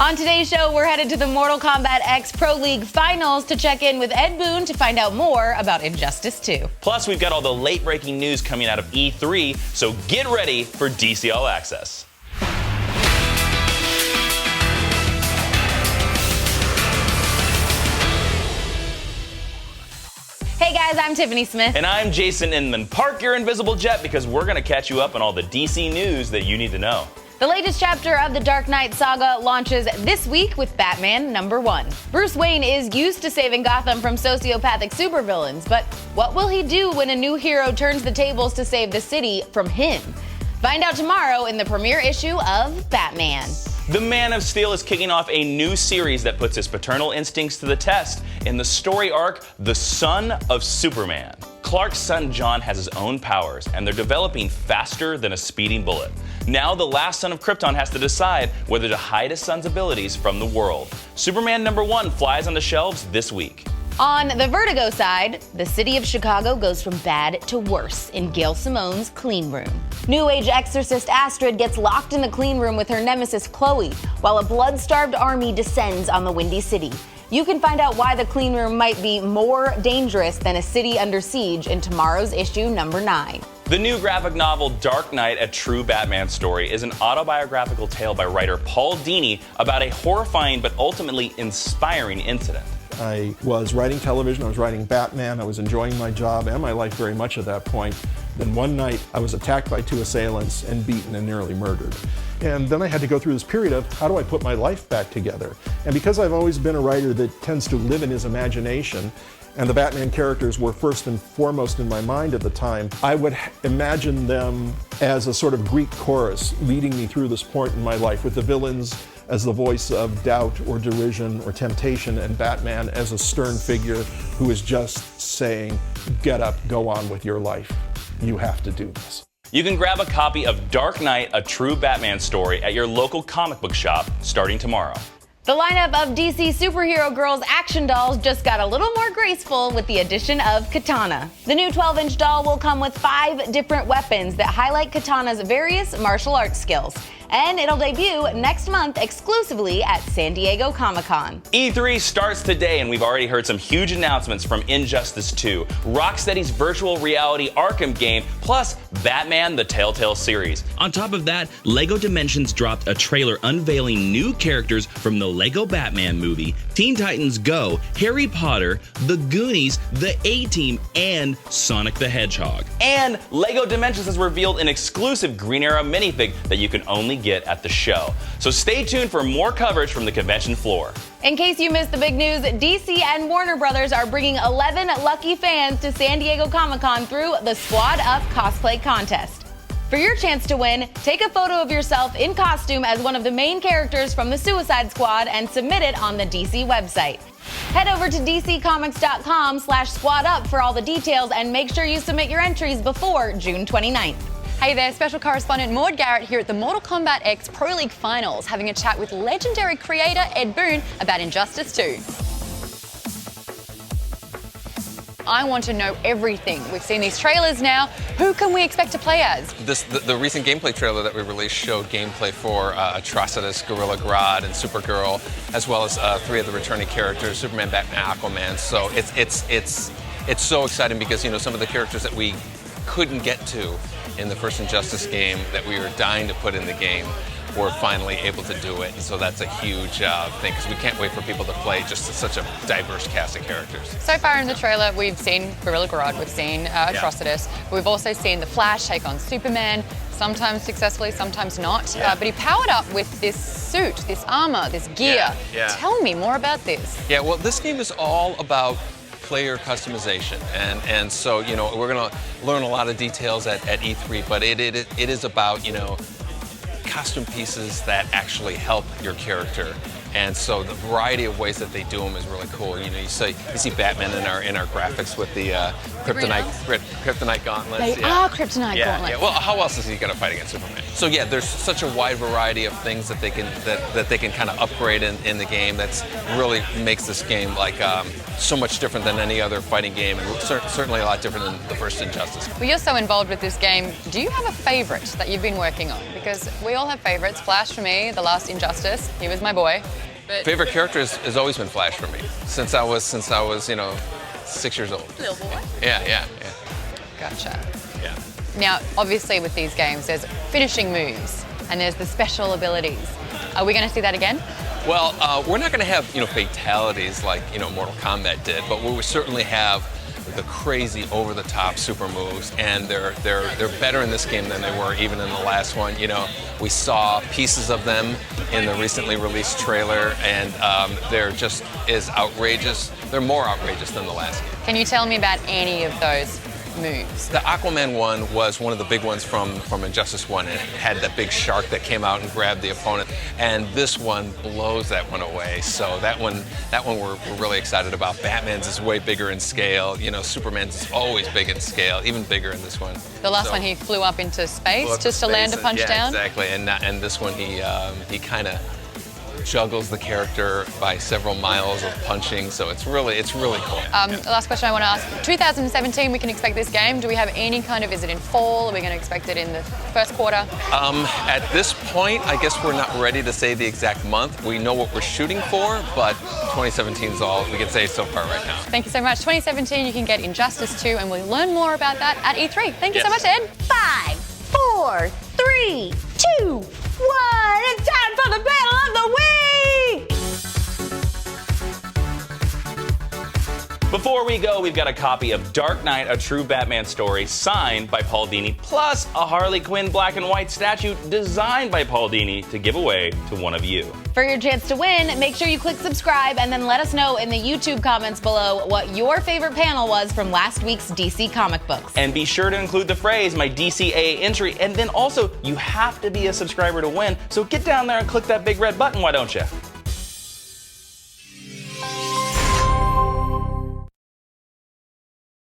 On today's show, we're headed to the Mortal Kombat X Pro League Finals to check in with Ed Boon to find out more about Injustice 2. Plus, we've got all the late-breaking news coming out of E3, so get ready for DC All Access. Hey guys, I'm Tiffany Smith. And I'm Jason Inman. Park your invisible jet because we're going to catch you up on all the DC news that you need to know. The latest chapter of the Dark Knight saga launches this week with Batman #1. Bruce Wayne is used to saving Gotham from sociopathic supervillains, but what will he do when a new hero turns the tables to save the city from him? Find out tomorrow in the premiere issue of Batman. The Man of Steel is kicking off a new series that puts his paternal instincts to the test in the story arc, The Son of Superman. Clark's son John has his own powers, and they're developing faster than a speeding bullet. Now the last son of Krypton has to decide whether to hide his son's abilities from the world. Superman #1 flies on the shelves this week. On the Vertigo side, the city of Chicago goes from bad to worse in Gail Simone's clean room. New Age exorcist Astrid gets locked in the clean room with her nemesis Chloe, while a blood-starved army descends on the Windy City. You can find out why the clean room might be more dangerous than a city under siege in tomorrow's issue #9. The new graphic novel Dark Knight, A True Batman Story is an autobiographical tale by writer Paul Dini about a horrifying but ultimately inspiring incident. I was writing television, I was writing Batman, I was enjoying my job and my life very much at that point. Then one night I was attacked by 2 assailants and beaten and nearly murdered. And then I had to go through this period of how do I put my life back together? And because I've always been a writer that tends to live in his imagination, and the Batman characters were first and foremost in my mind at the time, I would imagine them as a sort of Greek chorus leading me through this point in my life, with the villains as the voice of doubt or derision or temptation, and Batman as a stern figure who is just saying, get up, go on with your life. You have to do this. You can grab a copy of Dark Knight, A True Batman Story at your local comic book shop starting tomorrow. The lineup of DC Superhero Girls action dolls just got a little more graceful with the addition of Katana. The new 12-inch doll will come with 5 different weapons that highlight Katana's various martial arts skills. And it'll debut next month exclusively at San Diego Comic-Con. E3 starts today, and we've already heard some huge announcements from Injustice 2, Rocksteady's virtual reality Arkham game, plus Batman the Telltale series. On top of that, LEGO Dimensions dropped a trailer unveiling new characters from the LEGO Batman movie, Teen Titans Go, Harry Potter, The Goonies, The A-Team, and Sonic the Hedgehog. And LEGO Dimensions has revealed an exclusive Green Arrow minifig that you can only get at the show. So stay tuned for more coverage from the convention floor. In case you missed the big news, DC and Warner Brothers are bringing 11 lucky fans to San Diego Comic-Con through the Squad Up cosplay contest. For your chance to win, take a photo of yourself in costume as one of the main characters from the Suicide Squad and submit it on the DC website. Head over to dccomics.com/squadup for all the details, and make sure you submit your entries before June 29th. Hey there, special correspondent Maud Garrett here at the Mortal Kombat X Pro League Finals, having a chat with legendary creator Ed Boon about Injustice 2. I want to know everything. We've seen these trailers now. Who can we expect to play as? The recent gameplay trailer that we released showed gameplay for Atrocitus, Gorilla Grodd, and Supergirl, as well as 3 of the returning characters, Superman, Batman, Aquaman. So it's so exciting because, you know, some of the characters that we couldn't get to in the first Injustice game that we were dying to put in the game, we're finally able to do it. And so that's a huge thing, because we can't wait for people to play just such a diverse cast of characters. So far in the trailer, we've seen Gorilla Grodd, we've seen Atrocitus, we've also seen the Flash take on Superman, sometimes successfully, sometimes not. But he powered up with this suit, this armor, this gear. Tell me more about this. Yeah, well, this game is all about player customization, and so, you know, we're going to learn a lot of details at E3, but it is about, you know, costume pieces that actually help your character. And so the variety of ways that they do them is really cool. You know, you see Batman in our graphics with the kryptonite gauntlets. They are kryptonite gauntlets. Yeah. Well, how else is he going to fight against Superman? So yeah, there's such a wide variety of things that they can kind of upgrade in the game. That's really makes this game like so much different than any other fighting game, and certainly a lot different than the first Injustice. Well, you're so involved with this game. Do you have a favorite that you've been working on? Because we all have favorites. Flash for me, the last Injustice. He was my boy. But Favorite character has always been Flash for me since I was 6 years old. little boy. Yeah. Gotcha. Yeah. Now, obviously, with these games, there's finishing moves and there's the special abilities. Are we going to see that again? Well, we're not going to have fatalities like Mortal Kombat did, but we will certainly have the crazy over-the-top super moves, and they're better in this game than they were even in the last one. We saw pieces of them in the recently released trailer, and they're just as outrageous. They're more outrageous than the last game. Can you tell me about any of those moves? The Aquaman one was one of the big ones from Injustice 1. It had that big shark that came out and grabbed the opponent, and this one blows that one away. So that one we're really excited about. Batman's is way bigger in scale. Superman's is always big in scale, even bigger in this one. The last one, he flew up into space just to land a punch yeah, down? Exactly, and this one he kind of juggles the character by several miles of punching, so it's really cool. The last question I want to ask, 2017 we can expect this game. Do we have any kind of, is it in fall? Are we going to expect it in the first quarter? At this point, I guess we're not ready to say the exact month. We know what we're shooting for, but 2017 is all we can say so far right now. Thank you so much. 2017 you can get Injustice 2 and we'll learn more about that at E3. Thank you so much, Ed. 5, 4, 3, 2, 1. It's time for the battle of the week! Before we go, we've got a copy of Dark Knight, A True Batman Story, signed by Paul Dini, plus a Harley Quinn black and white statue designed by Paul Dini to give away to one of you. For your chance to win, make sure you click subscribe and then let us know in the YouTube comments below what your favorite panel was from last week's DC comic books. And be sure to include the phrase, my DCA entry, and then also, you have to be a subscriber to win, so get down there and click that big red button, why don't you?